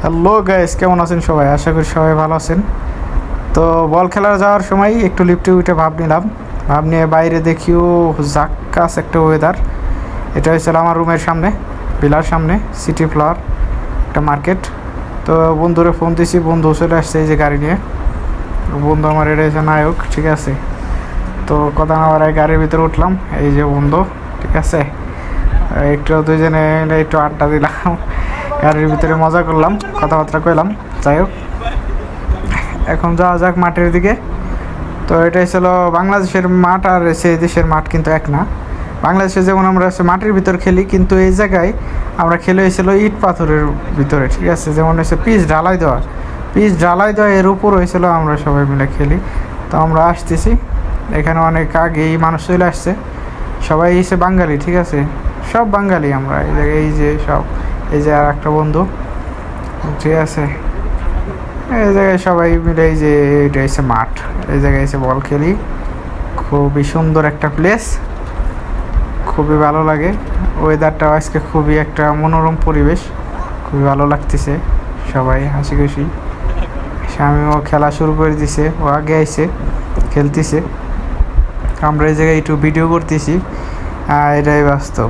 Hello guys, কেমন আছেন সবাই? আশা করি সবাই ভালো আছেন। তো বল খেলা যাওয়ার সময় একটু লিফটে উঠে ভাব নিলাম। ভাব নিয়ে বাইরে দেখিও জাক্কাস একটা ওয়েদার। এটা হয়েছিল আমার রুমের সামনে, পিলার সামনে সিটি ফ্লাওয়ার একটা মার্কেট। তো বন্ধুরে ফোন দিয়েছি, বন্ধু চলে আসছে এই যে গাড়ি নিয়ে। বন্ধু আমার এটা হচ্ছে নায়ক, ঠিক আছে। তো কথা না বাড়ায় গাড়ির ভিতরে উঠলাম, এই যে বন্ধু, ঠিক আছে। একটু দুজনে একটু আড্ডা দিলাম, গাড়ির ভিতরে মজা করলাম, কথাবার্তা কইলাম। যাই হোক, এখন যাওয়া যাক মাঠের দিকে। তো এটাই ছিল বাংলাদেশের মাঠ, আর সে দেশের মাঠ কিন্তু এক না। বাংলাদেশে যেমন আমরা মাটির ভিতর খেলি, কিন্তু এই জায়গায় আমরা খেলে হয়েছিল ইট পাথরের ভিতরে, ঠিক আছে। যেমন হচ্ছে পিচ ঢালাই দেওয়া এর উপর হয়েছিল, আমরা সবাই মিলে খেলি। তো আমরা আসতেছি, এখানে অনেক আগেই মানুষ চলে আসছে, সবাই এসে বাঙালি, ঠিক আছে। সব বাঙালি আমরা এই জায়গায়, এই যে সব, এই যে আর একটা বন্ধু, ঠিক আছে। এই জায়গায় সবাই মিলে, এই যে এটা এসে মাঠ, এই জায়গায় এসে বল খেলি। খুবই সুন্দর একটা প্লেস, খুবই ভালো লাগে। ওয়েদারটাও আজকে খুবই একটা মনোরম পরিবেশ, খুবই ভালো লাগতেছে। সবাই হাসি খুশি, স্বামীও খেলা শুরু করে দিছে, ও আগে আইসে খেলতেছে। আমরা এই জায়গায় একটু ভিডিও করতেছি, এটাই বাস্তব।